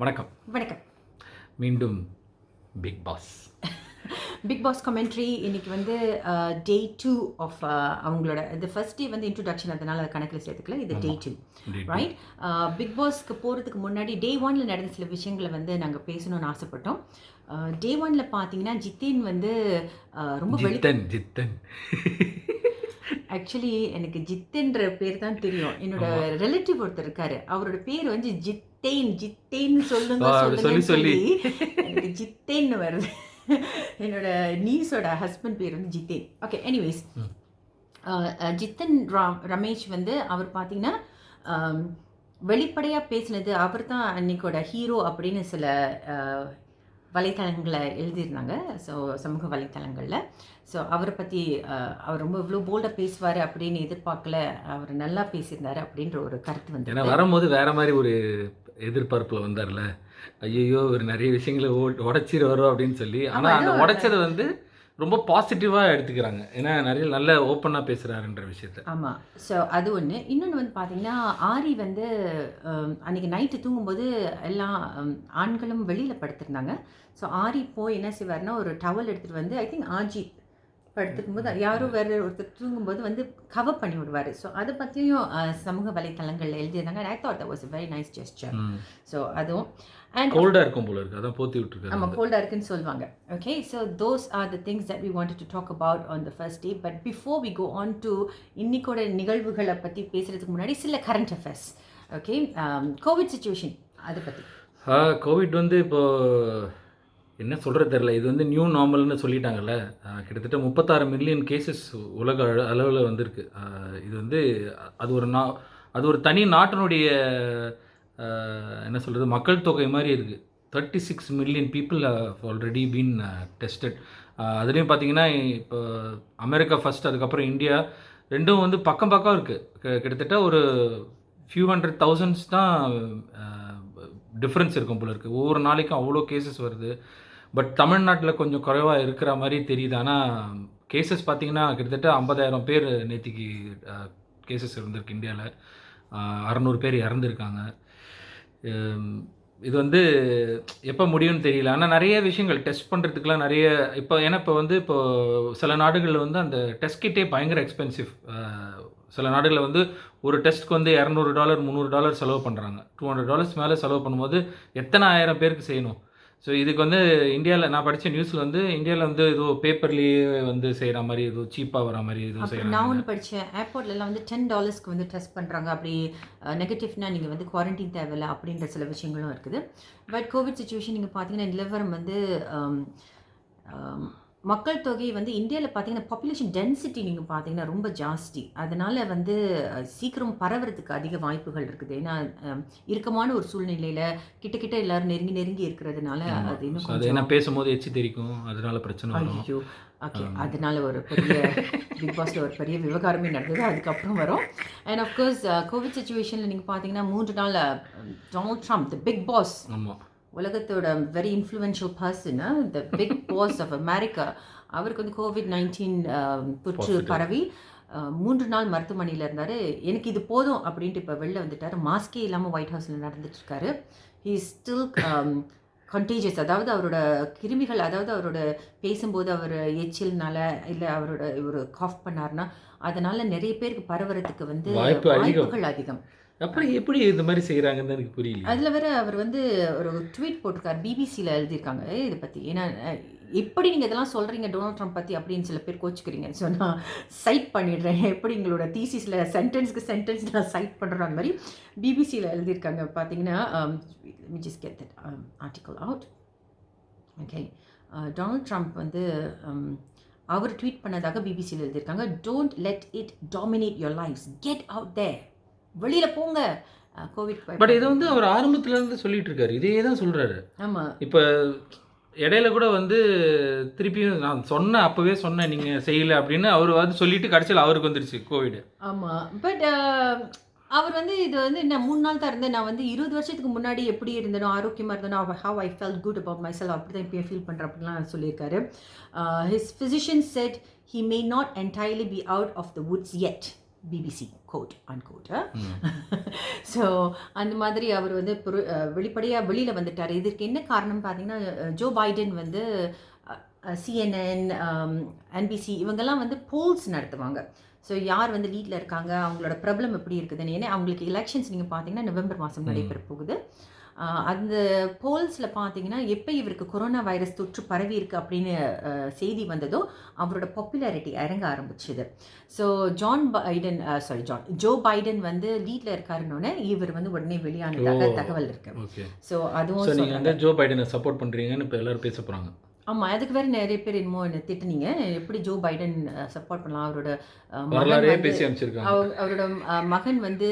வணக்கம். வணக்கம். மீண்டும் big boss. Big boss commentary இன்னைக்கு வந்து டே 2 ஆஃப் அவங்களோட இந்த ஃபர்ஸ்ட் டே வந்து இன்ட்ரோடக்ஷன், அதனால அதை கணக்கில் சேர்த்துக்கல. இது டே 2, Day 2. ரைட்? பிக் பாஸ்க்கு போகிறதுக்கு முன்னாடி டே 1ல் நடந்த சில விஷயங்களை வந்து நாங்கள் பேசணும்னு ஆசைப்பட்டோம். டே 1ல் பார்த்தீங்கன்னா ஜித்தேன் வந்து ரொம்ப ஜித்தன் ஆக்சுவலி எனக்கு ஜித்தேன்ற பேர் தான் தெரியும். என்னோட ரிலேட்டிவ் ஒருத்தர் இருக்காரு, அவரோட பேர் வந்து ஜித்தேன்னு சொல்லுங்க சொல்லி எனக்கு ஜித்தேன்னு வருது. என்னோட நீஸோட ஹஸ்பண்ட் பேர் வந்து ஜித்தேன். ஓகே, எனிவேஸ், ஜித்தன் ரமேஷ் வந்து அவர் பார்த்தீங்கன்னா வெளிப்படையாக பேசினது, அவர் தான் அன்னைக்கோட ஹீரோ அப்படின்னு சில வலைத்தளங்களை எழுதியிருந்தாங்க. ஸோ சமூக வலைத்தளங்களில். ஸோ அவரை பற்றி அவர் ரொம்ப இவ்வளோ போல்டாக பேசுவார் அப்படின்னு எதிர்பார்க்கல, அவர் நல்லா பேசியிருந்தார் அப்படின்ற ஒரு கருத்து வந்து. ஏன்னா வரும்போது வேற மாதிரி ஒரு எதிர்பார்ப்பில் வந்தார்ல, ஐயோ ஒரு நிறைய விஷயங்களை உடைச்சிட்டு வரும் அப்படின்னு சொல்லி. ஆனால் அந்த உடைச்சதை வந்து ரொம்ப பாசிட்டிவாக எடுத்துக்கிறாங்க. ஏன்னா நிறைய நல்ல ஓப்பனாக பேசுகிறாருன்ற விஷயத்த. ஆமாம். ஸோ அது ஒன்று. இன்னொன்று வந்து பார்த்தீங்கன்னா, ஆரி வந்து அன்றைக்கி நைட்டு தூங்கும்போது எல்லா ஆண்களும் வெளியில் படுத்திருந்தாங்க. ஸோ ஆரி போய் என்ன செய்வார்னா, ஒரு டவல் எடுத்துகிட்டு வந்து, ஐ திங்க் ஆஜி படுத்துக்கும்போது யாரும் வேறு ஒருத்தர் தூங்கும்போது வந்து கவர் பண்ணி விடுவார். ஸோ அதை பற்றியும் சமூக வலைத்தளங்களில் எழுதியிருந்தாங்க. I thought that was a very nice gesture. So அதுவும் அண்ட் கோல்டாக இருக்கும் போல இருக்குது, அதான் போத்தி விட்டுருக்காங்க. ஆமாம், கோல்டாக இருக்குன்னு சொல்லுவாங்க. Okay, so those are the things that we wanted to talk about on the first day. But before we go on to இன்னைக்கோட நிகழ்வுகளை பற்றி பேசுகிறதுக்கு முன்னாடி சில current affairs. Okay, Covid situation அதை பற்றி. கோவிட் வந்து இப்போது என்ன சொல்கிறது தெரில. இது வந்து நியூ நார்மல்னு சொல்லிட்டாங்கல்ல. கிட்டத்தட்ட 36 மில்லியன் கேசஸ் உலக அளவில் வந்திருக்கு. இது வந்து அது ஒரு தனி நாட்டினுடைய என்ன சொல்கிறது, மக்கள் தொகை மாதிரி இருக்குது. 36 million people already been tested. அதுலேயும் பார்த்தீங்கன்னா இப்போ அமெரிக்கா ஃபஸ்ட், அதுக்கப்புறம் இந்தியா, ரெண்டும் வந்து பக்கம் பக்கம் இருக்குது. கிட்டத்தட்ட ஒரு ஃபியூ 100,000 தான் டிஃப்ரென்ஸ் இருக்கும் போல இருக்குது. ஒவ்வொரு நாளைக்கும் அவ்வளோ கேசஸ் வருது. பட் தமிழ்நாட்டில் கொஞ்சம் குறைவாக இருக்கிற மாதிரி தெரியுது. ஆனால் கேசஸ் பார்த்திங்கன்னா கிட்டத்தட்ட 50,000 பேர் நேற்றுக்கு கேசஸ் இருந்திருக்கு இந்தியாவில். 600 பேர் இறந்துருக்காங்க. இது வந்து எப்போ முடியும்னு தெரியல. ஆனால் நிறைய விஷயங்கள் டெஸ்ட் பண்ணுறதுக்குலாம் நிறைய ஏன்னா இப்போது சில நாடுகளில் வந்து அந்த டெஸ்ட் கிட்டே பயங்கர எக்ஸ்பென்சிவ். சில நாடுகளில் வந்து ஒரு டெஸ்ட்டுக்கு வந்து $200 $300 செலவு பண்ணுறாங்க. $200 மேலே செலவு பண்ணும்போது எத்தனை ஆயிரம் பேருக்கு செய்யணும். ஸோ இதுக்கு வந்து இந்தியாவில் நான் படித்த நியூஸில் வந்து இந்தியாவில் வந்து ஏதோ பேப்பர்லேயே வந்து செய்கிற மாதிரி, ஏதோ சீப்பாக வர மாதிரி ஏதோ செய்கிறாங்க. நான் ஒன்று படித்தேன், ஏர்போர்ட்லலாம் வந்து $10 வந்து டெஸ்ட் பண்ணுறாங்க. அப்படி நெகட்டிவ்னா நீங்கள் வந்து குவாரண்டைன் தேவையில்லை அப்படின்ற சில விஷயங்களும் இருக்குது. பட் கோவிட் சுச்சுவேஷன் நீங்கள் பார்த்தீங்கன்னா நிலவரம் வந்து மக்கள் தொகை வந்து இந்தியாவில் பார்த்தீங்கன்னா பாப்புலேஷன் டென்சிட்டி நீங்கள் பார்த்தீங்கன்னா ரொம்ப ஜாஸ்தி. அதனால் வந்து சீக்கிரம் பரவுறதுக்கு அதிக வாய்ப்புகள் இருக்குது. ஏன்னா இறுக்கமான ஒரு சூழ்நிலையில் கிட்ட எல்லோரும் நெருங்கி இருக்கிறதுனால அது இன்னும் அது என்ன பேசும்போது எச்சி தெரிக்கும், அதனால பிரச்சனை. ஐயோ, ஓகே, அதனால ஒரு பெரிய பிக் பாஸில் ஒரு பெரிய விவகாரமே நடந்தது. அதுக்கப்புறம் வரும். அண்ட் ஆஃப்கோர்ஸ் கோவிட் சுச்சுவேஷனில் நீங்கள் பார்த்தீங்கன்னா 3 நாள் Donald Trump, the big boss, உலகத்தோட very influential person, the big boss of America, அவருக்கு வந்து COVID-19 தொற்று பரவி 3 நாள் மருத்துவமனையில் இருந்தார். எனக்கு இது போதும் அப்படின்ட்டு இப்போ வெளில வந்துட்டார். மாஸ்கே இல்லாமல் ஒயிட் ஹவுஸில் நடந்துட்டுருக்காரு. He still contagious. அதாவது அவரோட கிருமிகள், அதாவது அவரோட பேசும்போது அவர் எச்சில்னால இல்லை அவரோட ஒரு காஃப் பண்ணார்னா அதனால் நிறைய பேருக்கு பரவுறதுக்கு வந்து வாய்ப்புகள் அதிகம். அப்புறம் எப்படி இந்த மாதிரி செய்கிறாங்கன்னு எனக்கு புரியல. அதில் வேற அவர் வந்து ஒரு ட்வீட் போட்டிருக்காரு, பிபிசியில் எழுதியிருக்காங்க இதை பற்றி. ஏன்னா எப்படி நீங்கள் இதெல்லாம் சொல்கிறீங்க டொனால்ட் ட்ரம்ப் பற்றி அப்படின்னு சில பேர் கோச்சிக்கிறீங்க. ஸோ நான் சைட் பண்ணிடுறேன், எப்படி எங்களோட தீசிஸில் சென்டென்ஸ் நான் சைட் பண்ணுறேன். அந்த மாதிரி பிபிசியில் எழுதியிருக்காங்க. பார்த்தீங்கன்னா just get that article out. Okay, Donald Trump வந்து அவர் ட்வீட் பண்ணதாக பிபிசியில் எழுதியிருக்காங்க. Don't let it dominate your lifes, get out there, வெளியில் போங்க கோவிட். பட் இதை வந்து அவர் ஆரம்பத்துலேருந்து சொல்லிட்டு இருக்காரு, இதே தான் சொல்கிறாரு. ஆமாம், இப்போ இடையில கூட வந்து திருப்பியும் நான் சொன்னேன், அப்போவே சொன்னேன் நீங்கள் செய்யலை அப்படின்னு அவர் வந்து சொல்லிட்டு கடைசியில் அவருக்கு வந்துருச்சு கோவிட். ஆமாம், பட் அவர் வந்து இது வந்து நான் 3 நாள் தான் இருந்தேன். நான் வந்து 20 வருஷத்துக்கு முன்னாடி எப்படி இருந்தேனோ, ஆரோக்கியமாக இருந்தேனோ, how I felt good about myself, அப்படி தான் இப்போ ஃபீல் பண்ணுறேன் அப்படின்லாம் சொல்லியிருக்காரு. His physician said he may not entirely be out of the woods yet. BBC quote unquote. So அந்த மாதிரி அவர் வந்து வெளிப்படையாக வெளியில் வந்துட்டார். இதற்கு என்ன காரணம் பார்த்தீங்கன்னா, ஜோ பைடன் வந்து CNN, NBC இவங்கெல்லாம் வந்து போல்ஸ் நடத்துவாங்க. ஸோ யார் வந்து லீடில் இருக்காங்க, அவங்களோட ப்ராப்ளம் எப்படி இருக்குதுன்னு. ஏன்னா அவங்களுக்கு எலெக்ஷன்ஸ் நீங்கள் பார்த்தீங்கன்னா நவம்பர் மாதம் நடைபெற போகுது. அந்த போல்ஸில் பார்த்தீங்கன்னா எப்போ இவருக்கு கொரோனா வைரஸ் தொற்று பரவி இருக்கு அப்படின்னு செய்தி வந்ததோ அவரோட பாப்புலாரிட்டி இறங்க ஆரம்பிச்சுது. ஸோ ஜோ பைடன் வந்து லீட்ல இருக்காருன்னொன்னே இவர் வந்து உடனே வெளியானதாக தகவல் இருக்கு. ஸோ அதுவும் நீங்கள் வந்து ஜோ பைடனை சப்போர்ட் பண்ணுறீங்கன்னு இப்போ எல்லாரும் பேச போகிறாங்க. ஆமாம், அதுக்கு வேறு நிறைய பேர் என்னமோ என்ன திட்டுனீங்க, எப்படி ஜோ பைடன் சப்போர்ட் பண்ணலாம், அவரோட அவரோட மகன் வந்து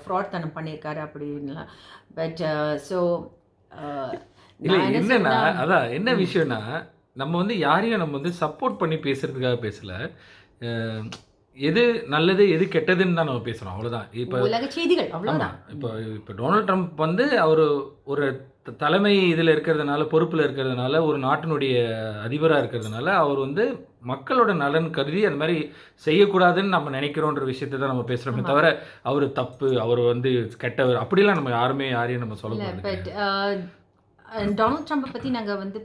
ஃப்ராட் தனம் பண்ணியிருக்காரு அப்படின்லாம். பட் ஸோ என்னன்னா அதான் என்ன விஷயம்னா, நம்ம வந்து யாரையும் நம்ம வந்து சப்போர்ட் பண்ணி பேசுறதுக்காக பேசல, எது நல்லது எது கெட்டதுன்னு தான் நம்ம பேசுகிறோம், அவ்வளோதான். இப்போ உலக செய்திகள் அவ்வளோதான். இப்போ டொனால்ட் ட்ரம்ப் வந்து அவர் ஒரு தலைமை இதில் இருக்கிறதுனால, பொறுப்பில் இருக்கிறதுனால, ஒரு நாட்டினுடைய அதிபராக இருக்கிறதுனால அவர் வந்து மக்களோட நலன் கருதி அது மாதிரி செய்யக்கூடாதுன்னு நம்ம நினைக்கிறோன்ற விஷயத்தை தான் நம்ம பேசுகிறோமே தவிர அவர் தப்பு, அவர் வந்து கெட்டவர் அப்படிலாம் நம்ம யாரையும் நம்ம சொல்ல முடியாது. டொனால்ட் ட்ரம்பை பற்றி நாங்கள் வந்து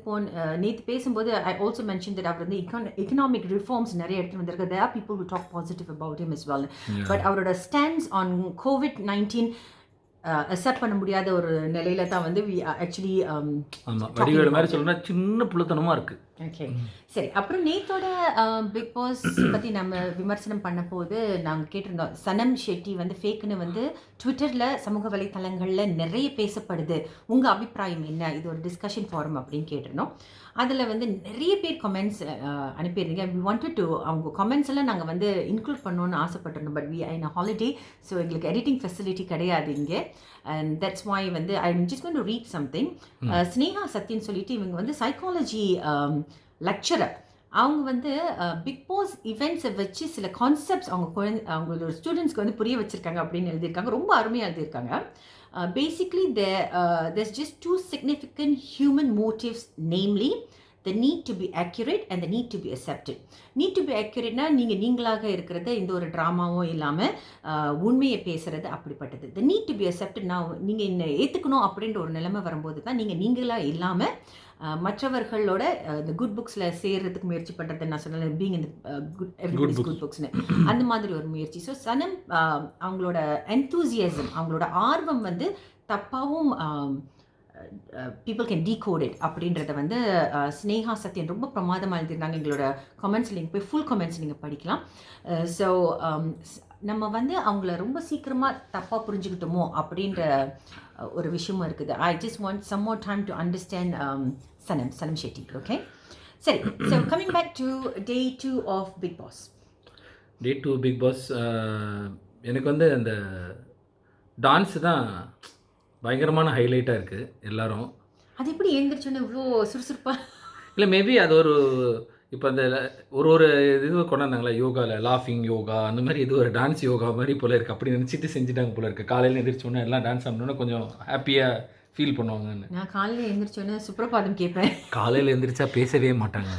நேற்று பேசும்போது ஐ ஆல்சோ மென்ஷன் தட் அவர் வந்து எக்கனாமிக் ரிஃபார்ம்ஸ் நிறைய எடுத்துகிட்டு வந்திருக்கு. There are people who talk positive about him as well. But அவரோட ஸ்டாண்ட்ஸ் ஆன் COVID-19 அக்செப்ட் பண்ண முடியாத ஒரு நிலையில தான் வந்து ஆக்சுவலி வடிவேலு மாதிரி சொல்லணும்னா சின்ன புழுத்தனமாக இருக்குது. ஓகே, சரி. அப்புறம் நேத்தோட பிக் பாஸ் பற்றி நம்ம விமர்சனம் பண்ண போது நாங்கள் கேட்டிருந்தோம், சனம் ஷெட்டி வந்து ஃபேக்குன்னு வந்து ட்விட்டரில் சமூக வலைத்தளங்களில் நிறைய பேசப்படுது, உங்கள் அபிப்பிராயம் என்ன, இது ஒரு டிஸ்கஷன் ஃபாரம் அப்படின்னு கேட்டிருந்தோம். அதில் வந்து நிறைய பேர் கமெண்ட்ஸ் அனுப்பியிருந்தீங்க. வி வாண்டட் டு அவங்க கமெண்ட்ஸ் எல்லாம் நாங்கள் வந்து இன்க்ளூட் பண்ணணும்னு ஆசைப்பட்டிருந்தோம். But we in holiday, so எங்களுக்கு எடிட்டிங் ஃபெசிலிட்டி கிடையாது இங்கே. அண்ட் தட்ஸ் வாய் வந்து I am just going to read something. Sneha Sathyan சொல்லிட்டு இவங்க வந்து சைக்காலஜி லெக்சரர். அவங்க வந்து பிக் பாஸ் இவெண்ட்ஸை வச்சு சில கான்செப்ட்ஸ் அவங்களோட ஸ்டூடெண்ட்ஸ்க்கு வந்து புரிய வச்சுருக்காங்க அப்படின்னு எழுதியிருக்காங்க. ரொம்ப அருமையாக எழுதியிருக்காங்க. Basically there's just two significant human motives, namely the need to be accurate and the need to be accepted. Need to be accurate-னா நீங்களாக இருக்கிறது, இந்த ஒரு ட்ராமாவும் இல்லாமல் உண்மையை பேசுறது அப்படிப்பட்டது. the need to be accepted, நான் நீங்கள் என்ன ஏற்றுக்கணும் அப்படின்ற ஒரு நிலைமை வரும்போது தான் நீங்களாக இல்லாமல் மற்றவர்களோட இந்த குட் புக்ஸில் சேர்றதுக்கு முயற்சி பண்ணுறது. நான் சொன்னேன் பீங் இந்த குட் புக்ஸ்னு, அந்த மாதிரி ஒரு முயற்சி. ஸோ சனம் அவங்களோட என்தூசியாசம், அவங்களோட ஆர்வம் வந்து தப்பாகவும் பீப்புள் கேன் டீகோட் இட் அப்படின்றத வந்து ஸ்னேகா சத்யன் ரொம்ப பிரமாதமாக எழுதியிருந்தாங்க. எங்களோட கமெண்ட்ஸ் நீங்கள் போய் ஃபுல் கமெண்ட்ஸ் நீங்கள் படிக்கலாம். ஸோ நம்ம வந்து அவங்கள ரொம்ப சீக்கிரமாக தப்பாக புரிஞ்சுக்கிட்டோமோ அப்படின்ற ஒரு விஷயமும் இருக்குது. I just want some more time to understand Sanam Shetty. Okay, சரி. So coming back to day 2 of Bigg Boss. Day 2 Bigg Boss எனக்கு வந்து அந்த டான்ஸு தான் பயங்கரமான ஹைலைட்டாக இருக்குது. எல்லாரும் அது எப்படி எழுந்திரிச்சோன்னு இவ்வளோ சுறுசுறுப்பாக இல்லை, மேபி அது ஒரு இப்போ அந்த ஒரு இது கொண்டாந்தாங்களா யோகாவில், லாஃபிங் யோகா அந்த மாதிரி இது ஒரு டான்ஸ் யோகா மாதிரி போல இருக்குது. அப்படி நினச்சிட்டு செஞ்சுட்டாங்க போல இருக்குது. காலையில் எந்திரிச்சோன்னே எல்லாம் டான்ஸ் ஆடணுன்னா கொஞ்சம் ஹாப்பியாக ஃபீல் பண்ணுவாங்கன்னு. நான் காலையில் எழுந்திரிச்சோன்னே சுப்ரபாதம் கேட்பேன். காலையில் எழுந்திரிச்சா பேசவே மாட்டாங்க,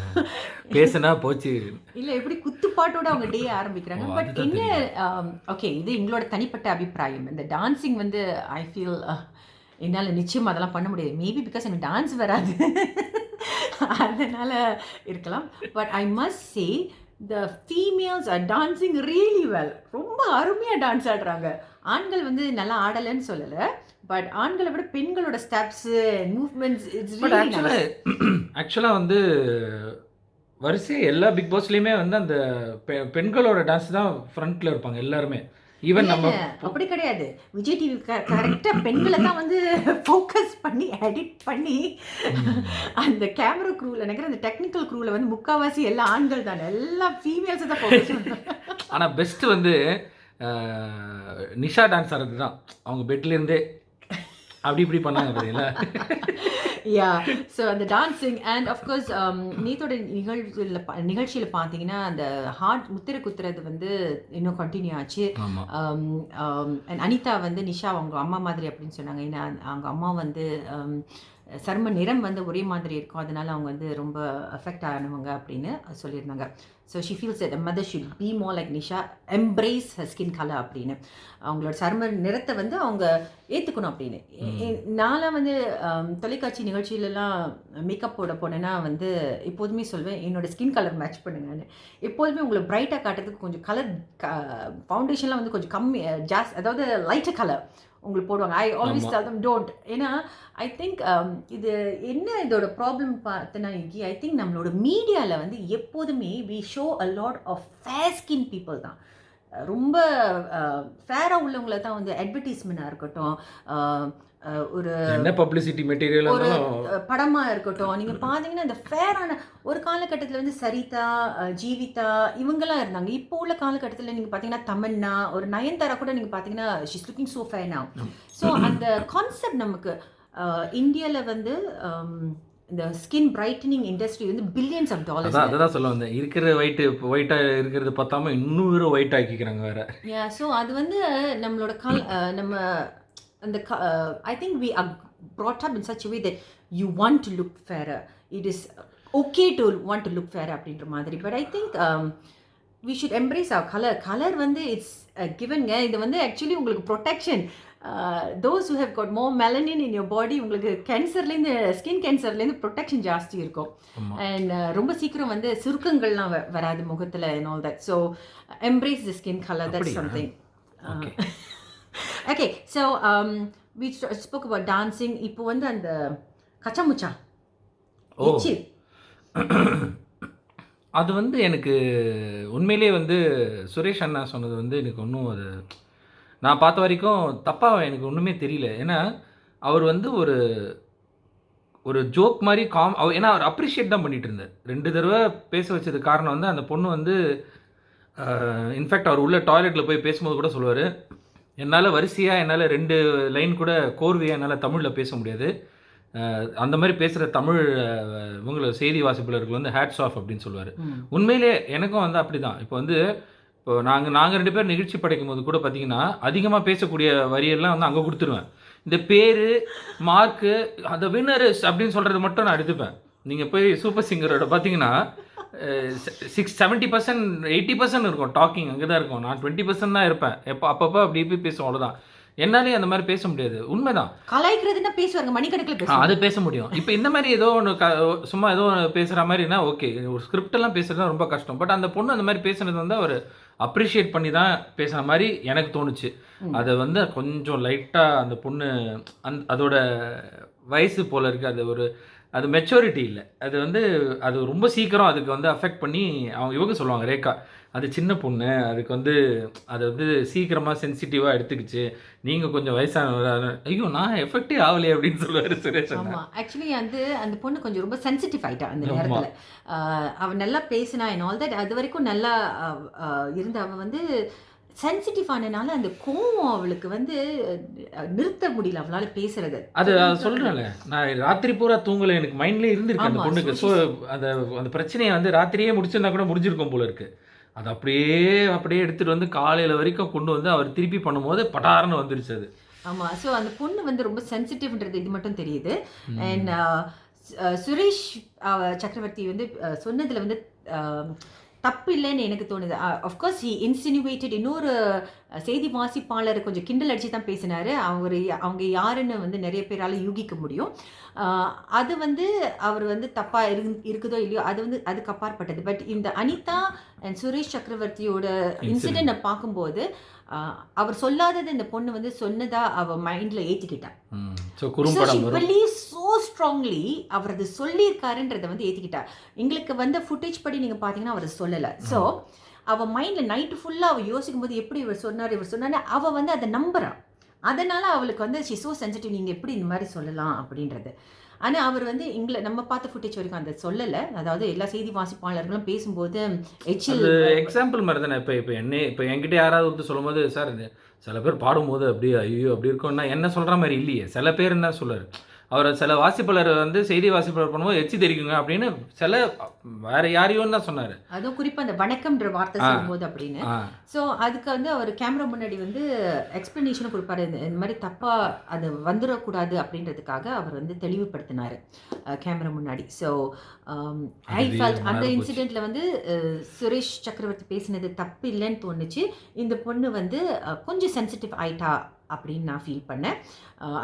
பேசினா போச்சு. இல்லை, எப்படி குத்துப்பாட்டோட அவங்க டே ஆரம்பிக்கிறாங்க. பட் என்ன, ஓகே, இது எங்களோட தனிப்பட்ட அபிப்பிராயம். இந்த டான்ஸிங் வந்து ஐ ஃபீல் என்னால் நிச்சயம் அதெல்லாம் பண்ண முடியாது. மேபி பிகாஸ் எனக்கு டான்ஸ் வராது, அதனால் இருக்கலாம். But I must say the females R dancing really well. ரொம்ப அருமையாக டான்ஸ் ஆடுறாங்க. ஆண்கள் வந்து நல்லா ஆடலைன்னு சொல்லலை, பட் ஆண்களை விட பெண்களோட ஸ்டெப்ஸு மூவ்மெண்ட்ஸ் இட்ஸ் ஆக்சுவலாக வந்து வரிசையாக எல்லா பிக் பாஸ்லேயுமே வந்து அந்த பெண்களோட டான்ஸ் தான் ஃப்ரண்ட்டில் இருப்பாங்க எல்லாருமே. ஈவன் நம்ம அப்படி கிடையாது. விஜய் டிவி கரெக்டாக பெண்களை தான் வந்து ஃபோக்கஸ் பண்ணி எடிட் பண்ணி அந்த கேமரா க்ரூவில் நினைக்கிறேன், அந்த டெக்னிக்கல் க்ரூவில் வந்து முக்கால்வாசி எல்லா ஆண்கள் தானே, எல்லா ஃபீமேல்ஸை தான் ஃபோக்கஸ் பண்ணுறாங்க. ஆனால் பெஸ்ட்டு வந்து நிஷா டான்ஸ் ஆடுறது தான். அவங்க பெட்லேருந்தே அப்படி இப்படி பண்ணாங்க பார்த்தீங்களா. யா, ஸோ அந்த டான்ஸிங் அண்ட் அஃப்கோர்ஸ் நேத்தோட நிகழ்ச்சியில் பார்த்தீங்கன்னா அந்த ஹார்ட் முத்திரை குத்துறது வந்து இன்னும் கண்டினியூ ஆச்சு. அண்ட் அனிதா வந்து நிஷா அவங்க அம்மா மாதிரி அப்படின்னு சொன்னாங்க. ஏன்னா அவங்க அம்மா வந்து சரும நிறம் வந்து ஒரே மாதிரி இருக்கும், அதனால அவங்க வந்து ரொம்ப அஃபெக்ட் ஆனவங்க அப்படின்னு சொல்லியிருந்தாங்க. So she feels that mother should be more like Nisha, embrace her skin colour அப்படின்னு. அவங்களோட சரும நிறத்தை வந்து அவங்க ஏற்றுக்கணும் அப்படின்னு. நான்லாம் வந்து தொலைக்காட்சி நிகழ்ச்சியிலலாம் மேக்கப் போட போனேன்னா வந்து எப்போதுமே சொல்வேன், என்னோட ஸ்கின் கலர் மேட்ச் பண்ணுங்கன்னு. எப்போதுமே உங்களை பிரைட்டாக காட்டுறதுக்கு கொஞ்சம் கலர் ஃபவுண்டேஷன்லாம் வந்து கொஞ்சம் கம்மி அதாவது லைட்டர் கலர் உங்களுக்கு போடுவாங்க. I always tell them don't. ஏன்னா ஐ திங்க் இது என்ன இதோட ப்ராப்ளம் பார்த்தனா யுகி, ஐ திங்க் நம்மளோட மீடியாவில் வந்து எப்போதுமே we show a lot of fair skin people தான். ரொம்ப ஃபேராக உள்ளவங்கள தான் வந்து அட்வர்டைஸ்மெண்ட்டாக இருக்கட்டும், ஒரு என்ன பப்ளிசிட்டி மெட்டீரியல் ஒரு படமாக இருக்கட்டும், நீங்கள் பார்த்தீங்கன்னா இந்த ஃபேரான ஒரு காலகட்டத்தில் வந்து சரிதா, ஜீவிதா இவங்கெல்லாம் இருந்தாங்க. இப்போ உள்ள காலகட்டத்தில் நீங்கள் பார்த்தீங்கன்னா தமன்னா, ஒரு நயன்தாரா கூட நீங்கள் பார்த்தீங்கன்னா she's looking so fair now. So அந்த கான்செப்ட் நமக்கு இந்தியாவில் வந்து இந்த ஸ்கின் பிரைட்டனிங் இண்டஸ்ட்ரி வந்து பில்லியன்ஸ் ஆஃப் டாலர்ஸ். அதான் சொல்ல வந்தேன், இருக்கிற ஒயிட்டாக இருக்கிறது பார்த்தாம இன்னொரு ஒயிட் ஆக்கிக்கிறாங்க வேற. ஸோ அது வந்து நம்மளோட நம்ம அந்த I think we are brought up in such a way that you want to look fairer. It is okay to want to look fairer அப்படின்ற மாதிரி. But I think we should embrace our color. Color வந்து it's given. இது வந்து actually உங்களுக்கு protection. those who have got more melanin in your body, உங்களுக்கு கேன்சர்லேருந்து skin கேன்சர்லேருந்து protection ஜாஸ்தி இருக்கும். And ரொம்ப சீக்கிரம் வந்து சுருக்கங்கள்லாம் வராது முகத்தில் and all that. So embrace the skin color. That's something. Okay, so we spoke about dancing. இப்போ வந்து அந்த கச்சமுச்சா அது வந்து எனக்கு உண்மையிலே வந்து சுரேஷ் அண்ணா சொன்னது வந்து எனக்கு ஒன்றும் அது நான் பார்த்த வரைக்கும் தப்பாக எனக்கு ஒன்றுமே தெரியல. ஏன்னா அவர் வந்து ஒரு ஜோக் மாதிரி ஏன்னா அவர் அப்ரிஷியேட் தான் பண்ணிட்டு இருந்தார். 2 தடவை பேச வச்சது காரணம் வந்து அந்த பொண்ணு வந்து இன்ஃபேக்ட் அவர் உள்ள டாய்லெட்டில் போய் பேசும்போது கூட சொல்லுவார், என்னால் வரிசையாக என்னால் 2 லைன் கூட கோர்வையாக என்னால் தமிழில் பேச முடியாது, அந்த மாதிரி பேசுகிற தமிழ் இவங்களை செய்தி வாசிப்பாளர்கள் வந்து ஹேட்ஸ் ஆஃப் அப்படின்னு சொல்லுவார். உண்மையிலே எனக்கும் வந்து அப்படி தான். இப்போ நாங்கள் 2 பேர் நிகழ்ச்சி படைக்கும் போது கூட பார்த்தீங்கன்னா அதிகமாக பேசக்கூடிய வரியெல்லாம் வந்து அங்கே கொடுத்துருவேன். இந்த பேர் மார்க்கு அந்த வின்னர்ஸ் அப்படின்னு சொல்கிறது மட்டும் நான் எடுத்துப்பேன். நீங்கள் போய் சூப்பர் சிங்கரோட பார்த்தீங்கன்னா 70% 80% இருக்கும் டாக்கிங், அங்கே தான் இருக்கும். நான் 20% தான் இருப்பேன். அப்பப்போ அப்படி இப்படி பேசுவோம், அவ்வளோதான். என்னாலே அந்த மாதிரி பேச முடியாது. உண்மைதான், கலாய்க்கிறதுனா பேசுவாங்க, மணிக்கணக்கில் அது பேச முடியும். இப்போ இந்த மாதிரி ஏதோ ஒன்று சும்மா ஏதோ பேசுகிற மாதிரினா ஓகே, ஒரு ஸ்கிரிப்டெல்லாம் பேசுறது தான் ரொம்ப கஷ்டம். பட் அந்த பொண்ணு அந்த மாதிரி பேசுனது வந்து அவர் அப்ரிஷியேட் பண்ணி தான் பேசுகிற மாதிரி எனக்கு தோணுச்சு. அதை வந்து கொஞ்சம் லைட்டாக அந்த பொண்ணு அதோட வயசு போல் இருக்குது, அது மெச்சூரிட்டி இல்லை. அது ரொம்ப சீக்கிரம் அதுக்கு வந்து அஃபெக்ட் பண்ணி இவங்க சொல்லுவாங்க ரேகா, அது சின்ன பொண்ணு, அதுக்கு வந்து அதை வந்து சீக்கிரமாக சென்சிட்டிவாக எடுத்துக்கிச்சு, நீங்கள் கொஞ்சம் வயசானவர், ஐயோ நான் எஃபெக்டே ஆகலையே அப்படின்னு சொல்லுவார் சுரேஷ். ஆமாம், ஆக்சுவலி அந்த பொண்ணு கொஞ்சம் ரொம்ப சென்சிட்டிவ் ஆகிட்டா அந்த நேரத்தில். அவள் நல்லா பேசினா அண்ட் ஆல் தட், அது வரைக்கும் நல்லா இருந்த அவள் வந்து சென்சிட்டிவ் ஆனனால அந்த கோவம் அவளுக்கு வந்து நிறுத்த முடியல, அவளால பேசுறது. அது சொல்றேன்ல, நான் ராத்திரி பூரா தூங்கல, எனக்கு மைண்ட்லேயே இருந்திருக்கு அந்த பொண்ணுக்கு. ஸோ அந்த பிரச்சனையை வந்து ராத்திரியே முடிச்சிருந்தா கூட முடிஞ்சிருக்கும் போல இருக்கு. அது அப்படியே எடுத்துட்டு வந்து காலையில் வரைக்கும் கொண்டு வந்து அவர் திருப்பி பண்ணும்போது பட்டாரன்னு வந்துருச்சு அது. ஆமாம், ஸோ அந்த பொண்ணு வந்து ரொம்ப சென்சிட்டிவ்ன்றது இது மட்டும் தெரியுது. அண்ட் சுரேஷ் சக்கரவர்த்தி வந்து சொன்னதில் வந்து தப்பு இல்லைன்னு எனக்கு தோணுது. அஃப்கோர்ஸ் ஹி இன்சினுவேட்டட், இன்னொரு செய்தி வாசிப்பாளர் கொஞ்சம் கிண்டல் அடித்து தான் பேசினார். அவங்க யாருன்னு வந்து நிறைய பேரால் யூகிக்க முடியும். அது வந்து அவர் வந்து தப்பாக இருக்குதோ இல்லையோ, அது வந்து அதுக்கு அப்பாற்பட்டது. பட் இந்த அனிதா அண்ட் சுரேஷ் சக்கரவர்த்தியோட இன்சிடென்ட்டை பார்க்கும்போது அவர் சொல்லாதது இந்த பொண்ணு வந்து சொன்னதா அவள் மைண்டில் ஏற்றிக்கிட்டான். ஸோ ஸ்ட்ராங்லி அவர் அது சொல்லியிருக்காருன்றதை வந்து ஏற்றிக்கிட்டா. எங்களுக்கு வந்து ஃபுட்டேஜ் படி நீங்கள் பார்த்தீங்கன்னா அவர் சொல்லலை. ஸோ அவள் மைண்டில் நைட்டு ஃபுல்லாக அவள் யோசிக்கும் போது எப்படி இவர் சொன்னார் அவள் வந்து அதை நம்புறான். அதனால் அவளுக்கு வந்து ஷி ஸோ சென்சிட்டிவ், நீங்கள் எப்படி இந்த மாதிரி சொல்லலாம் அப்படின்றது. ஆனால் அவர் வந்து நம்ம பார்த்த ஃபுட்டேஜ் வரைக்கும் அந்த சொல்லலை. அதாவது எல்லா செய்தி வாசிப்பாளர்களும் பேசும்போது எக்ஸாம்பிள் மாதிரி தானே. இப்போ என்கிட்ட யாராவது வந்து சொல்லும் போது, சார் சில பேர் பாடும்போது அப்படியே ஐயோ அப்படி இருக்கும்னா என்ன சொல்கிற மாதிரி இல்லையே, சில பேர் என்ன சொல்கிறார், அவரை சில வாசிப்பாளர் வந்து செய்தி வாசிப்பாளர் பண்ணும்போது எச்சி தெரிக்குங்க அப்படின்னு சில வேற யாரையும் தான் சொன்னார். அதுவும் குறிப்பாக அந்த வணக்கம்ன்ற வார்த்தை சொல்லும்போது அப்படின்னு. ஸோ அதுக்கு வந்து அவர் கேமரா முன்னாடி வந்து எக்ஸ்ப்ளனேஷனும் கொடுப்பாரு. இந்த மாதிரி தப்பாக அது வந்துடக்கூடாது அப்படின்றதுக்காக அவர் வந்து தெளிவுபடுத்தினார் கேமரா முன்னாடி. ஸோ ஐ ஃபெல்ட் அந்த இன்சிடெண்ட்டில் வந்து சுரேஷ் சக்கரவர்த்தி பேசினது தப்பு இல்லைன்னு தோணுச்சு. இந்த பொண்ணு வந்து கொஞ்சம் சென்சிட்டிவ் ஆயிட்டா அப்படின்னு நான் ஃபீல் பண்ணேன்.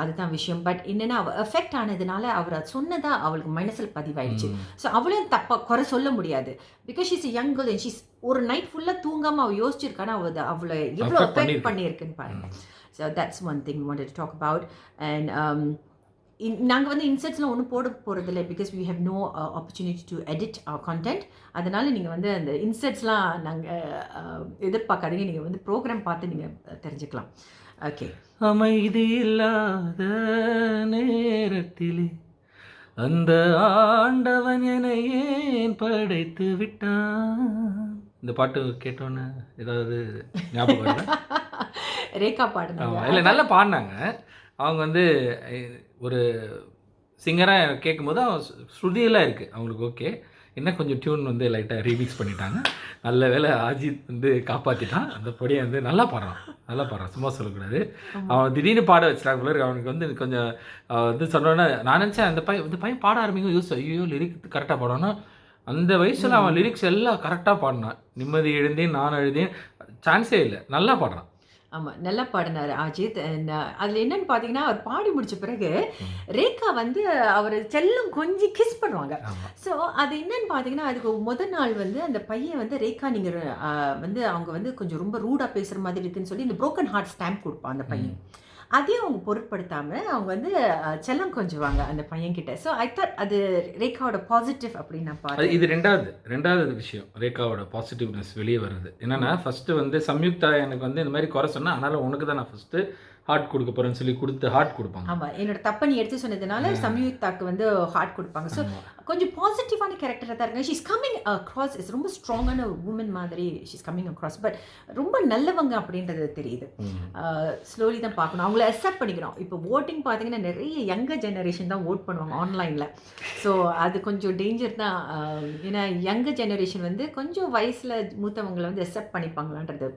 அதுதான் விஷயம். பட் என்னென்னா அவள் எஃபெக்ட் ஆனதுனால அவர் அது சொன்னதாக அவளுக்கு மனசில் பதிவாயிடுச்சு. ஸோ அவளையும் தப்பாக குறை சொல்ல முடியாது. Because she's young girl and she's ஒரு நைட் ஃபுல்லாக தூங்காமல் அவள் யோசிச்சிருக்கானா அவளை எவ்வளோ எஃபெக்ட் பண்ணியிருக்குன்னு பாருங்கள். So that's one thing wanted to talk about. And நாங்கள் வந்து இன்சர்ட்ஸ்லாம் ஒன்றும் போட போகிறதில்ல. Because we have no opportunity to edit our content. அதனால் நீங்கள் வந்து அந்த இன்சர்ட்ஸ்லாம் நாங்கள் எதிர்பார்க்காதீங்க. நீங்கள் வந்து ப்ரோக்ராம் பார்த்து நீங்கள் தெரிஞ்சுக்கலாம். ஓகே. அமைதி இல்லாத நேரத்திலே அந்த ஆண்டவன் என்னை ஏன் படைத்து விட்டான். இந்த பாட்டு கேட்டோன்னே ஏதாவது ஞாபகம் ரேகா பாடுனாங்க. இல்லை, நல்லா பாடினாங்க. அவங்க வந்து ஒரு சிங்கராக கேட்கும்போது அவங்க ஸ்ருதியெல்லாம் இருக்குது அவங்களுக்கு ஓகே. என்ன கொஞ்சம் டியூன் வந்து லைட்டாக ரீமிக்ஸ் பண்ணிட்டாங்க. நல்ல வேலை அஜித் வந்து காப்பாற்றிட்டான். அந்த பொடியை வந்து நல்லா பாடுறான் சும்மா சொல்லக்கூடாது. அவன் திடீர்னு பாட வச்சுட்டாங்க போல. அவனுக்கு வந்து கொஞ்சம் வந்து சொன்னோன்னே நான் நினச்சேன் அந்த பையன் பாட ஆரம்பிக்கும் யூஸ் ஐயோ லிரிக்ஸ் கரெக்டாக பாடணும். அந்த வயசில் அவன் லிரிக்ஸ் எல்லாம் கரெக்டாக பாடினான். நிம்மதி எழுந்தேன் நான் எழுதேன் சான்ஸே இல்லை, நல்லா பாடுறான். ஆமாம், நல்லா பாடினார் அஜித். அண்ட் அதில் என்னென்னு பார்த்தீங்கன்னா அவர் பாடி முடித்த பிறகு ரேகா வந்து அவர் செல்லும் கொஞ்சம் கிஸ் பண்ணுவாங்க. ஸோ அது என்னென்னு பார்த்தீங்கன்னா அதுக்கு முதல் நாள் வந்து அந்த பையன் வந்து ரேகா நீங்கள் வந்து அவங்க வந்து கொஞ்சம் ரொம்ப ரூடாக பேசுகிற மாதிரி இருக்குன்னு சொல்லி இந்த ப்ரோக்கன் ஹார்ட் ஸ்டாம்ப் கொடுப்பான் அந்த பையன். அதையும் அவங்க பொருட்படுத்தாமல் அவங்க வந்து செல்லம் கொஞ்சுவாங்க அந்த பையன்கிட்ட. ஸோ ஐ தாட் அது ரேகாவோட பாசிட்டிவ் அப்படின்னு நான் பார்த்தேன். இது ரெண்டாவது விஷயம் ரேகாவோட பாசிட்டிவ்னஸ் வெளியே வருது. என்னென்னா ஃபஸ்ட்டு வந்து சம்யுக்தா எனக்கு வந்து இந்த மாதிரி குறை சொன்னால் அதனால் உனக்கு தான் நான் ஃபஸ்ட்டு ஹார்ட் கொடுக்க போகிறேன்னு சொல்லி கொடுத்து ஹார்ட் கொடுப்பாங்க. ஆமாம், என்னோட தப்பை நீ எடுத்து சொன்னதுனால சம்யுக்தாக்கு வந்து ஹார்ட் கொடுப்பாங்க. ஸோ கொஞ்சம் பாசிட்டிவான கேரக்டராக தான் இருக்காங்க. ஷீஸ் கம்மிங் அக்ராஸ் இஸ் ரொம்ப ஸ்ட்ராங்கான உமன் மாதிரி ஷீஸ் கம்மிங் அக்ராஸ். பட் ரொம்ப நல்லவங்க அப்படின்றது தெரியுது. ஸ்லோலி தான் பார்க்கணும், அவங்கள அக்செப்ட் பண்ணிக்கணும். இப்போ ஓட்டிங் பார்த்தீங்கன்னா நிறைய யங்கர் ஜெனரேஷன் தான் ஓட் பண்ணுவாங்க ஆன்லைனில். ஸோ அது கொஞ்சம் டேஞ்சர் தான். ஏன்னா யங்கர் ஜெனரேஷன் வந்து கொஞ்சம் வயசில் மூத்தவங்களை வந்து அக்செப்ட் பண்ணிப்பாங்களான்றது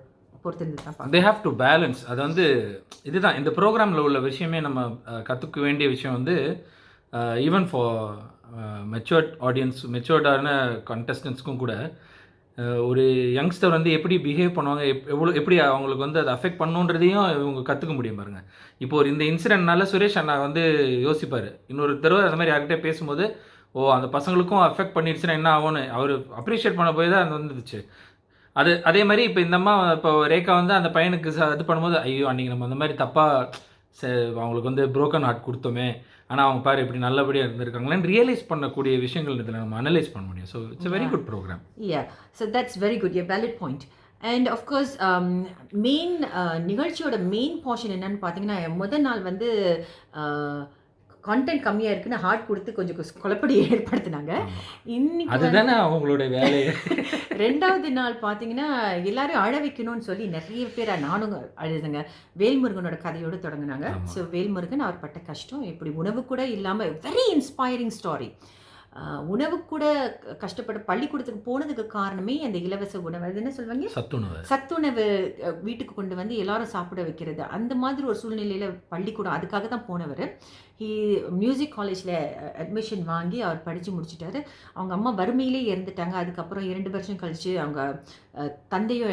தே ஹாவ் டு பேலன்ஸ். அது வந்து இதுதான் இந்த ப்ரோக்ராமில் உள்ள விஷயமே. நம்ம கற்றுக்க வேண்டிய விஷயம் வந்து ஈவன் ஃபார் மெச்சுவர்ட் ஆடியன்ஸ், மெச்சுவர்டான கண்டஸ்டன்ஸ்க்கும் கூட ஒரு யங்ஸ்டர் வந்து எப்படி பிஹேவ் பண்ணுவாங்க, எப்படி அவங்களுக்கு வந்து அதை அஃபெக்ட் பண்ணுன்றதையும் இவங்க கற்றுக்க முடியும் பாருங்கள். இப்போ ஒரு இந்த இன்சிடென்ட்னால சுரேஷ் அண்ணா வந்து யோசிப்பார். இன்னொரு தடவை அந்த மாதிரி யார்கிட்டே பேசும்போது அந்த பசங்களுக்கும் அஃபெக்ட் பண்ணிடுச்சுன்னா என்ன ஆகும்னு அவர் அப்ரிஷியேட் பண்ண போய் தான் அது வந்துடுச்சு. அதே மாதிரி இப்போ இந்த அம்மா இப்போ ரேகா வந்து அந்த பையனுக்கு இது பண்ணும்போது ஐயோ அன்றைக்கி நம்ம அந்த மாதிரி தப்பாக அவங்களுக்கு வந்து ப்ரோக்கன் ஹார்ட் கொடுத்தோமே, ஆனால் அவங்க பாரு இப்படி நல்லபடியாக இருந்திருக்காங்களேன்னு ரியலைஸ் பண்ணக்கூடிய விஷயங்கள் இதில் நம்ம அனலைஸ் பண்ண முடியும். So it's a very good program. Yeah, so that's very good, a valid point. And of course main நிகழ்ச்சியோட மெயின் போர்ஷன் என்னன்னு பார்த்தீங்கன்னா முதல் நாள் வந்து கான்டென்ட் கம்மியாக இருக்குன்னு ஹார்ட் கொடுத்து கொஞ்சம் குழப்படியை ஏற்படுத்தினாங்க. இன்னைக்கு அதுதானே அவங்களோட வேலை. ரெண்டாவது நாள் பார்த்தீங்கன்னா எல்லாரும் அழ வைக்கணும்னு சொல்லி நிறைய பேர் நானும் அழுதுங்க. வேல்முருகனோட கதையோடு தொடங்கினாங்க. ஸோ வேல்முருகன் அவர் பட்ட கஷ்டம், எப்படி உணவு கூட இல்லாமல் வெரி இன்ஸ்பைரிங் ஸ்டாரி. உணவு கூட கஷ்டப்பட்டு பள்ளிக்கூடத்துக்கு போனதுக்கு காரணமே அந்த இலவச உணவு, அது என்ன சொல்லுவாங்க, சத்துணவு வீட்டுக்கு கொண்டு வந்து எல்லாரும் சாப்பிட வைக்கிறது. அந்த மாதிரி ஒரு சூழ்நிலையில் பள்ளிக்கூடம் அதுக்காக தான் போனவர். மியூசிக் காலேஜில் அட்மிஷன் வாங்கி அவர் படித்து முடிச்சிட்டாரு. அவங்க அம்மா வறுமையிலே இறந்துட்டாங்க. அதுக்கப்புறம் 2 வருஷம் கழித்து அவங்க தந்தையும்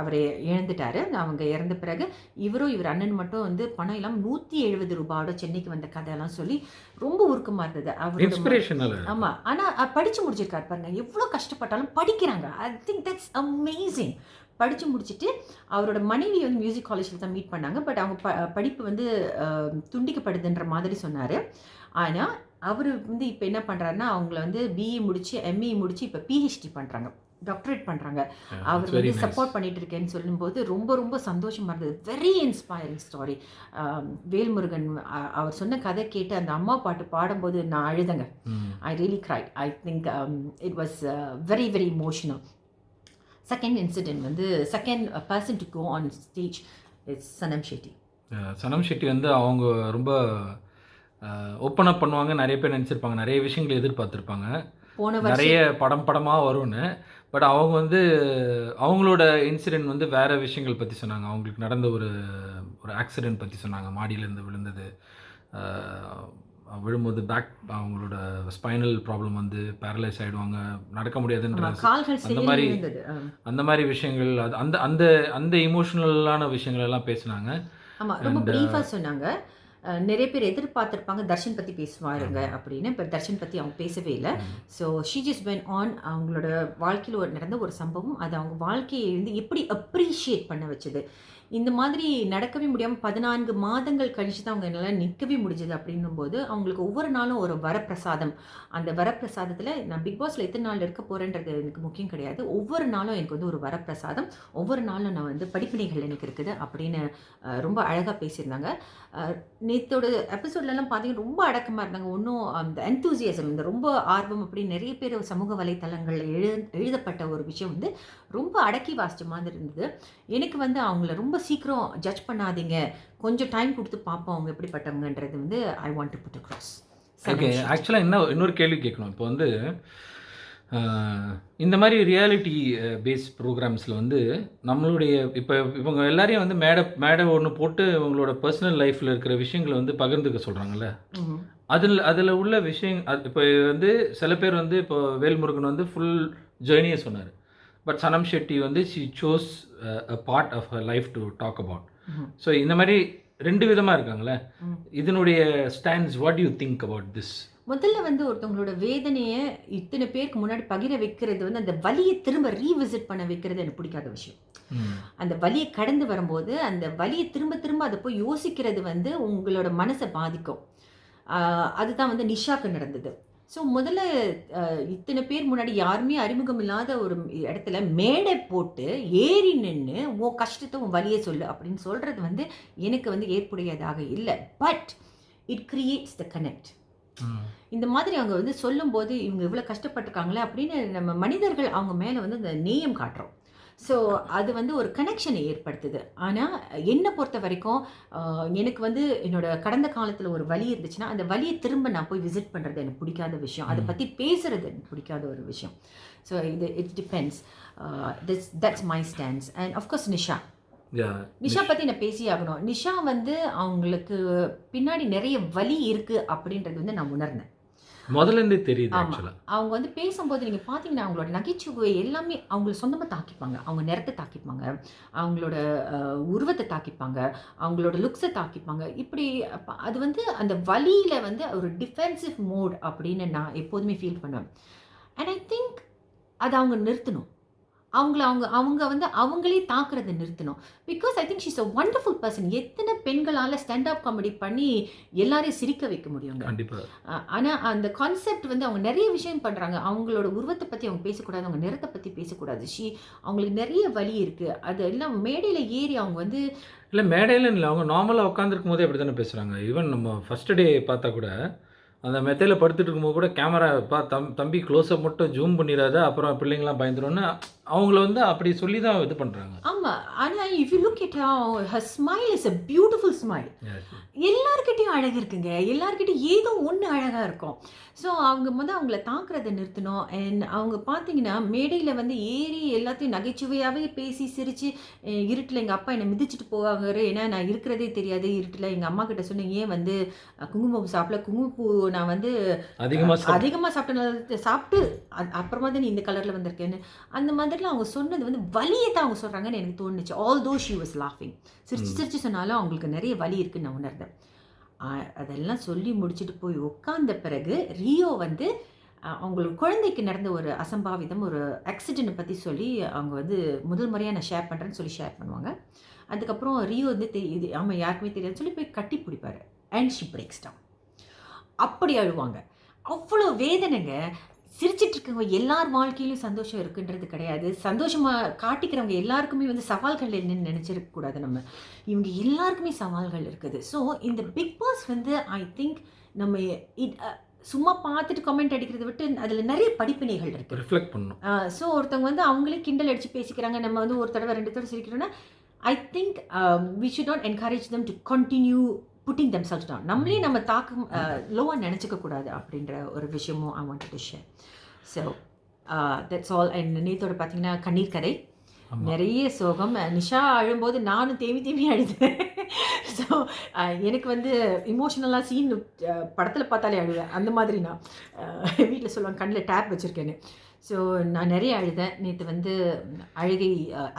அவரை இழந்துட்டார். அவங்க இறந்த பிறகு இவர் அண்ணன் மட்டும் வந்து பணம் இல்லாமல் 170 ரூபாயோட சென்னைக்கு வந்த கதையெல்லாம் சொல்லி ரொம்ப உருக்கமாக இருந்தது. அவர் ஆமாம், ஆனால் படித்து முடிச்சிருக்காரு பாருங்க. எவ்வளோ கஷ்டப்பட்டாலும் படிக்கிறாங்க. I think that's amazing. படித்து முடிச்சுட்டு அவரோட மனைவி வந்து மியூசிக் காலேஜில் தான் மீட் பண்ணாங்க. பட் அவங்க படிப்பு வந்து துண்டிக்கப்படுதுன்ற மாதிரி சொன்னார். ஆனால் அவர் வந்து இப்போ என்ன பண்ணுறாருன்னா அவங்கள வந்து பிஏ முடித்து எம்ஏ முடித்து இப்போ பிஹெச்டி பண்ணுறாங்க, டாக்டரேட் பண்ணுறாங்க. அவர் வந்து சப்போர்ட் பண்ணிட்டு இருக்கேன்னு சொல்லும்போது ரொம்ப ரொம்ப சந்தோஷமாக இருந்தது. Very inspiring story. வேல்முருகன் அவர் சொன்ன கதை கேட்டு அந்த அம்மா பாட்டு பாடும்போது நான் அழுதங்க. I really cried. I think it was very very emotional. Second incident வந்து second person to go on stage it's Sanam Shetty. Sanam Shetty வந்து அவங்க ரொம்ப ஓப்பன் அப் பண்ணுவாங்க. நிறைய பேர் நினச்சிருப்பாங்க, நிறைய விஷயங்கள் எதிர்பார்த்துருப்பாங்க, போன வருஷம் நிறைய படமாக வரும்னு. பட் அவங்க வந்து அவங்களோட இன்சிடென்ட் வந்து வேறு விஷயங்கள் பற்றி சொன்னாங்க. அவங்களுக்கு நடந்த ஒரு ஆக்சிடென்ட் பற்றி சொன்னாங்க. மாடியிலேருந்து விழுந்தது, விழும்போது அவங்களோட ஸ்பைனல் ப்ராப்ளம் வந்து பேரலைஸ் ஆகிடுவாங்க, நடக்க முடியாதுன்ற கால்கள் அந்த மாதிரி இருந்தது. அந்த மாதிரி விஷயங்கள், அது அந்த அந்த அந்த இமோஷ்னலான விஷயங்கள் எல்லாம் பேசினாங்க. ஆமாம், ரொம்ப ப்ரீஃபாக சொன்னாங்க. நிறைய பேர் எதிர்பார்த்துருப்பாங்க தர்ஷன் பற்றி பேசுவாருங்க அப்படின்னு. இப்போ தர்ஷன் பற்றி அவங்க பேசவே இல்லை. So she just went on. அவங்களோட வாழ்க்கையில் நடந்த ஒரு சம்பவம், அது அவங்க வாழ்க்கையை வந்து எப்படி அப்ரிஷியேட் பண்ண வச்சது. இந்த மாதிரி நடக்கவே முடியாமல் 14 மாதங்கள் கழிச்சு தான் அவங்க என்னால் நிற்கவே முடிஞ்சது. அப்படின்னும்போது அவங்களுக்கு ஒவ்வொரு நாளும் ஒரு வரப்பிரசாதம். அந்த வரப்பிரசாதத்தில் நான் பிக் பாஸில் எத்தனை நாள் இருக்க போகிறேன்றது எனக்கு முக்கியம் கிடையாது. ஒவ்வொரு நாளும் எனக்கு வந்து ஒரு வரப்பிரசாதம், ஒவ்வொரு நாளும் நான் வந்து படிப்பினைகள் எனக்கு இருக்குது அப்படின்னு ரொம்ப அழகாக பேசியிருந்தாங்க. நேற்றோட எபிசோட்லலாம் பார்த்தீங்கன்னா ரொம்ப அடக்கமாக இருந்தாங்க. ஒன்றும் அந்த என்தூசியசம், இந்த ரொம்ப ஆர்வம் அப்படின்னு நிறைய பேர் சமூக வலைத்தளங்களில் எழுதப்பட்ட ஒரு விஷயம் வந்து ரொம்ப அடக்கி வாசித்த மாதிரி இருந்தது. எனக்கு வந்து அவங்கள ரொம்ப சீக்கிரம் ஜட்ஜ் பண்ணாதீங்க, கொஞ்சம் டைம் கொடுத்து பார்ப்போம் அவங்க எப்படிப்பட்டவங்கன்றது வந்து I want to put across. Okay, ஆக்சுவலாக இன்னொரு கேள்வி கேட்கணும். இப்போ வந்து இந்த மாதிரி ரியாலிட்டி பேஸ் ப்ரோக்ராம்ஸில் வந்து நம்மளுடைய இப்போ இவங்க எல்லாரையும் வந்து மேடை ஒன்று போட்டு இவங்களோட பர்சனல் லைஃப்பில் இருக்கிற விஷயங்களை வந்து பகிர்ந்துக்க சொல்கிறாங்கல்ல, அதில் உள்ள விஷயம் இப்போ வந்து சில பேர் வந்து இப்போ வேல்முருகன் வந்து ஃபுல் ஜேர்னியை சொன்னார். பட் சனம் ஷெட்டி வந்து she shows a part of her life to talk about. So இந்த மாதிரி 2 விதமாக இருக்காங்களே, இதனுடைய stands, what you think about this? முதல்ல வந்து ஒருத்தவங்களோட வேதனையை இத்தனை பேருக்கு முன்னாடி பகிர வைக்கிறது வந்து அந்த வலியை திரும்ப ரீவிசிட் பண்ண வைக்கிறது எனக்கு பிடிக்காத விஷயம். அந்த வலியை கடந்து வரும்போது அந்த வலியை திரும்ப திரும்ப அதை போய் யோசிக்கிறது வந்து உங்களோட மனசை பாதிக்கும். அதுதான் வந்து நிஷாக்கு நடந்தது. ஸோ முதல்ல இத்தனை பேர் முன்னாடி யாருமே அறிமுகம் இல்லாத ஒரு இடத்துல மேடை போட்டு ஏறி நின்று உன் கஷ்டத்தை உன் வலியை சொல்லு அப்படின்னு சொல்கிறது வந்து எனக்கு வந்து ஏற்புடையதாக இல்லை. But it creates the connect. இந்த மாதிரி அவங்க வந்து சொல்லும்போது இவங்க இவ்வளோ கஷ்டப்பட்டிருக்காங்களே அப்படின்னு நம்ம மனிதர்கள் அவங்க மேலே வந்து இந்த நேயம் காட்டுறோம். ஸோ அது வந்து ஒரு கனெக்ஷனை ஏற்படுத்துது. ஆனால் என்னை பொறுத்த வரைக்கும் எனக்கு வந்து என்னோட கடந்த காலத்தில் ஒரு வலி இருந்துச்சுன்னா அந்த வலியை திரும்ப நான் போய் விசிட் பண்ணுறது எனக்கு பிடிக்காத விஷயம். அதை பற்றி பேசுகிறது எனக்கு பிடிக்காத ஒரு விஷயம். ஸோ இது it depends. That's my stands. And of course Nisha பற்றி நான் பேசி ஆகணும். நிஷா வந்து அவங்களுக்கு பின்னாடி நிறைய வலி இருக்குது அப்படின்றது வந்து நான் உணர்ந்தேன். முதல்லேருந்தே தெரியுது. அவங்க வந்து பேசும்போது நீங்கள் பார்த்தீங்கன்னா அவங்களோட நகைச்சுவை எல்லாமே அவங்கள சொந்தமாக தாக்கிப்பாங்க. அவங்க நிறத்தை தாக்கிப்பாங்க, அவங்களோட உருவத்தை தாக்கிப்பாங்க, அவங்களோட லுக்ஸை தாக்கிப்பாங்க. இப்படி அது வந்து அந்த வலியில் வந்து ஒரு டிஃபென்சிவ் மோட் அப்படின்னு நான் எப்போதுமே ஃபீல் பண்ணுவேன். அண்ட் ஐ திங்க் அதை அவங்க நிறுத்தணும். அவங்க வந்து அவங்களே தாக்குறதை நிறுத்தணும். Because I think she's a wonderful person. எத்தனை பெண்களால் ஸ்டாண்டப் காமெடி பண்ணி எல்லாரையும் சிரிக்க வைக்க முடியுங்க. ஆனால் அந்த கான்செப்ட் வந்து அவங்க நிறைய விஷயம் பண்ணுறாங்க. அவங்களோட உருவத்தை பற்றி அவங்க பேசக்கூடாது, அவங்க நிறத்தை பற்றி பேசக்கூடாது. அவங்களுக்கு நிறைய வலி இருக்குது. அது எல்லாம் மேடையில் ஏறி அவங்க வந்து இல்லை, மேடையில் இல்லை, அவங்க நார்மலாக உட்காந்துருக்கும் போதே அப்படி தானே பேசுகிறாங்க. ஈவன் நம்ம ஃபஸ்ட் டே பார்த்தா கூட அந்த மெத்தையில் படுத்துட்டு இருக்கும்போது கூட கேமரா தம்பி க்ளோஸ்அப் மட்டும் ஜூம் பண்ணிடாத, அப்புறம் பிள்ளைங்களாம் பயந்துரும்னு அவங்கள வந்து அப்படி சொல்லி தான் இது பண்ணுறாங்க. ஆமாம். ஆனால் if you look it her smile is a beautiful smile. எல்லாருக்கிட்டையும் அழகு இருக்குங்க, எல்லாருக்கிட்டையும் ஏதோ ஒன்று அழகாக இருக்கும். ஸோ அவங்க வந்து அவங்கள தாக்குறதை நிறுத்தணும். அண்ட் அவங்க பார்த்தீங்கன்னா மேடையில் வந்து ஏறி எல்லாத்தையும் நகைச்சுவையாகவே பேசி சிரித்து, இருட்டில் எங்கள் அப்பா என்னை மிதிச்சுட்டு போவாங்க, ஏன்னா நான் இருக்கிறதே தெரியாது இருட்டில். எங்கள் அம்மா கிட்ட சொன்னேன், ஏன் வந்து குங்குமப்பூ சாப்பிடல, குங்குமப்பூ நான் வந்து அதிகமாக சாப்பிட்டு அப்புறமா தான் நீ இந்த கலரில் வந்திருக்கேன்னு. அந்த மாதிரிலாம் அவங்க சொன்னது வந்து வலியை தான் அவங்க சொல்கிறாங்கன்னு எனக்கு தோணுச்சு. ஆல்தோ ஷி வாஸ் லாஃபிங், சிரிச்சு சொன்னாலும் அவங்களுக்கு நிறைய வலி இருக்குன்னு நான் உணர்ந்தேன். அதெல்லாம் சொல்லி முடிச்சுட்டு போய் உட்கார்ந்த பிறகு ரியா வந்து அவங்களுக்கு குழந்தைக்கு நடந்த ஒரு அசம்பாவிதம், ஒரு ஆக்சிடென்ட்டை பற்றி சொல்லி அவங்க வந்து முதல் முறையாக நான் ஷேர் பண்ணுறேன்னு சொல்லி ஷேர் பண்ணுவாங்க. அதுக்கப்புறம் ரியா வந்து இது ஆமாம் யாருக்குமே தெரியாதுன்னு சொல்லி போய் கட்டி பிடிப்பார். And she breaks down. அப்படி அழுவாங்க. அவ்வளோ வேதனைங்க. சிரிச்சிட்டு இருக்கவங்க எல்லார் வாழ்க்கையிலும் சந்தோஷம் இருக்குன்றது கிடையாது. சந்தோஷமாக காட்டிக்கிறவங்க எல்லாருக்குமே வந்து சவால்கள் என்னன்னு நினச்சிருக்கக்கூடாது. நம்ம இவங்க எல்லாருக்குமே சவால்கள் இருக்குது. ஸோ இந்த பிக் பாஸ் வந்து ஐ திங்க் நம்ம சும்மா பார்த்துட்டு கமெண்ட் அடிக்கிறத விட்டு அதில் நிறைய படிப்பினைகள் இருக்குது, ரிஃப்ளெக்ட் பண்ணணும். ஸோ ஒருத்தவங்க வந்து அவங்களே கிண்டல் அடித்து பேசிக்கிறாங்க, நம்ம வந்து ஒரு தடவை 2 தடவை சிரிக்கிறோன்னா I think we should not encourage them to continue putting themselves down. நம்மளே நம்ம தாக்கம் லோவாக நினச்சிக்க கூடாது அப்படின்ற ஒரு விஷயமும் I want to share. So that's all. And நேத்தோட பார்த்தீங்கன்னா கண்ணீர் கதை, நிறைய சோகம். நிஷா அழும்போது நானும் தேம்பி அழுதேன். ஸோ எனக்கு வந்து இமோஷனலாக சீன் படத்தில் பார்த்தாலே அழுவேன். அந்த மாதிரி நான் வீட்டில் சொல்லுவாங்க கண்ணில் டேப் வச்சுருக்கேன்னு. ஸோ நான் நிறைய அழுதேன் நேற்று வந்து அழுகை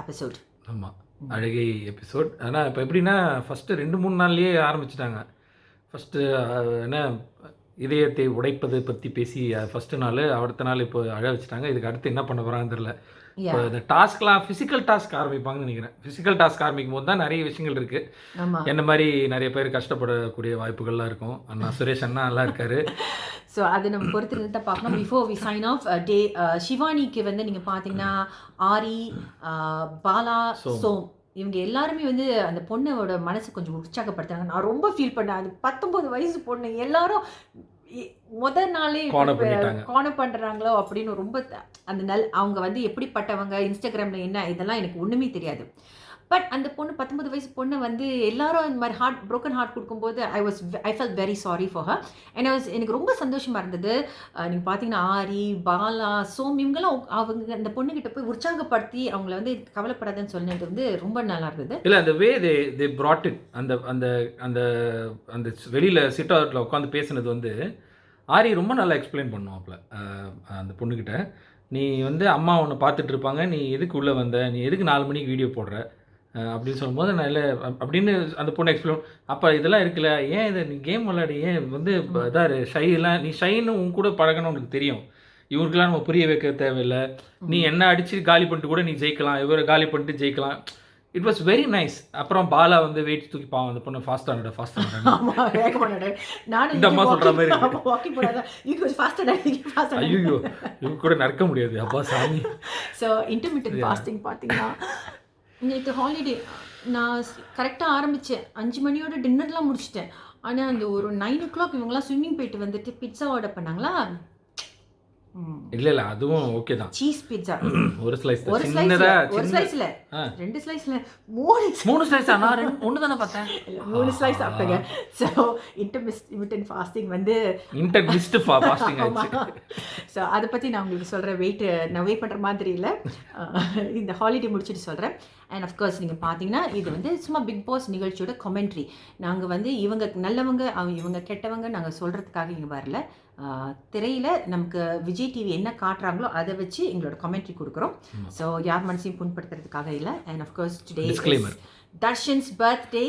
எபிசோட். ஆமாம், அழுகை எபிசோட். ஆனால் இப்போ எப்படின்னா ஃபஸ்ட்டு 2-3 நாள்லேயே ஆரம்பிச்சிட்டாங்க. ஃபஸ்ட்டு என்ன இதயத்தை உடைப்பது பற்றி பேசி ஃபஸ்ட்டு நாள், அடுத்த நாள் இப்போ அழ வச்சுட்டாங்க. இதுக்கு அடுத்து என்ன பண்ண போகிறான்னு தெரில. இப்போ இந்த டாஸ்க்லாம் ஃபிசிக்கல் டாஸ்க் ஆரம்பிப்பாங்கன்னு நினைக்கிறேன். ஃபிசிக்கல் டாஸ்க் ஆரம்பிக்கும் போது தான் நிறைய விஷயங்கள் இருக்குது. என்ன மாதிரி நிறைய பேர் கஷ்டப்படக்கூடிய வாய்ப்புகள்லாம் இருக்கும். அண்ணா சுரேஷ் அண்ணா நல்லா இருக்காரு. ஸோ அதை நம்ம பொறுத்து தான் பார்க்கணும். பிஃபோர் வி சைன் ஆஃப் டே, ஷிவானிக்கு வந்து நீங்கள் பார்த்தீங்கன்னா ஆரி, பாலா, சோம் இவங்க எல்லாருமே வந்து அந்த பொண்ணோட மனசு கொஞ்சம் உற்சாகப்படுத்துறாங்க. நான் ரொம்ப ஃபீல் பண்ணேன். அது 19 வயசு பொண்ணு, எல்லாரும் முதல் நாளே கார்னர் பண்ணுறாங்களோ அப்படின்னு ரொம்ப அந்த அவங்க வந்து எப்படிப்பட்டவங்க, இன்ஸ்டாகிராமில் என்ன இதெல்லாம் எனக்கு ஒன்றுமே தெரியாது. பட் அந்த பொண்ணு 19 வயசு பொண்ணை வந்து எல்லாரும் இந்த மாதிரி ப்ரோக்கன் ஹார்ட் கொடுக்கும்போது I felt very sorry for her. And எனக்கு ரொம்ப சந்தோஷமாக இருந்தது. நீங்கள் பார்த்தீங்கன்னா ஆரி, பாலா, சோம் இவங்கெல்லாம் அவங்க அந்த பொண்ணுக்கிட்ட போய் உற்சாகப்படுத்தி அவங்கள வந்து கவலைப்படாதுன்னு சொன்னது வந்து ரொம்ப நல்லா இருந்தது. இல்லை, அந்த வே தே brought it, அந்த அந்த அந்த அந்த வெளியில் சிட் அவுட்டில் உட்காந்து பேசுனது வந்து ஆரி ரொம்ப நல்லா எக்ஸ்பிளைன் பண்ணுவாப்ல அந்த பொண்ணுக்கிட்ட. நீ வந்து அம்மா உன்னை பார்த்துட்டு இருப்பாங்க, நீ எதுக்கு உள்ளே வந்த, நீ எதுக்கு 4 மணிக்கு வீடியோ போடுற அப்படின்னு சொல்லும்போது நான் இல்லை அப்படின்னு அந்த பொண்ணு எக்ஸ்பிளைன். அப்போ இதெல்லாம் இருக்குல்ல, ஏன் இதை நீ கேம் விளையாடி, ஏன் வந்து இதாக ஷைலாம், நீ ஷைன்னு உன் கூட பழகணும், உனக்கு தெரியும். இவருக்கெல்லாம் நம்ம புரிய வைக்க தேவையில்லை. நீ என்ன அடித்து காலி பண்ணிட்டு கூட நீ ஜெயிக்கலாம், இவரை காலி பண்ணிட்டு ஜெயிக்கலாம். It was very nice. அப்புறம் பாலா வந்து வெயிட் தூக்கி பாவம் அந்த பொண்ணு ஃபாஸ்ட்டாக இந்த அம்மா சொல்கிற மாதிரி ஐயோ இவங்க கூட நடக்க முடியாது அப்பா சாமி. ஸோ இன்டர்மீடியட் ஃபாஸ்டிங் பார்த்தீங்கன்னா நேற்று ஹாலிடே நான் கரெக்டாக ஆரம்பித்தேன். 5 மணியோட டின்னர்லாம் முடிச்சிட்டேன். ஆனால் அந்த ஒரு 9 o'clock இவங்களாம் ஸ்விம்மிங் போயிட்டு வந்துட்டு பிட்ஸா ஆர்டர் பண்ணாங்களா. இல்லை அதுவும் ஓகே தான். சீஸ் பிட்ஸா ஒரு ஸ்லைஸ், ஒரு ஸ்லைஸ்ல 2 ஸ்லைஸ்ல 3 ஸ்லைஸ். நான் ஒன்று தானே பார்த்தேன், 3 ஸ்லைஸ் சாப்பிட்டேங்க. ஸோ இன்டர்மிட்டன்ட் ஃபாஸ்டிங் வந்து ஃபாஸ்டிங் ஆயிடுச்சு. ஸோ அதை பற்றி நான் உங்களுக்கு சொல்கிறேன். நான் வெயிட் பண்ணுற மாதிரி இல்லை, இந்த ஹாலிடே முடிச்சுட்டு சொல்கிறேன். அண்ட் அஃப்கோர்ஸ் நீங்கள் பார்த்தீங்கன்னா இது வந்து சும்மா பிக் பாஸ் நிகழ்ச்சியோட கமெண்ட்ரி. நாங்கள் வந்து இவங்க நல்லவங்க இவங்க கெட்டவங்க நாங்கள் சொல்கிறதுக்காக இங்கே வரல. திரையில் நமக்கு விஜய் டிவி என்ன காட்டுறாங்களோ அதை வச்சு எங்களோட கமெண்ட்ரி கொடுக்குறோம். ஸோ யார் மனசையும் புண்படுத்துறதுக்காக இல்லை. And of course today Darshan's birthday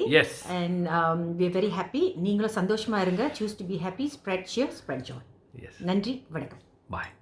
and we are very happy. நீங்களும் சந்தோஷமாக இருங்க. Choose to be happy, spread cheer, spread joy. நன்றி, வணக்கம், பாய்.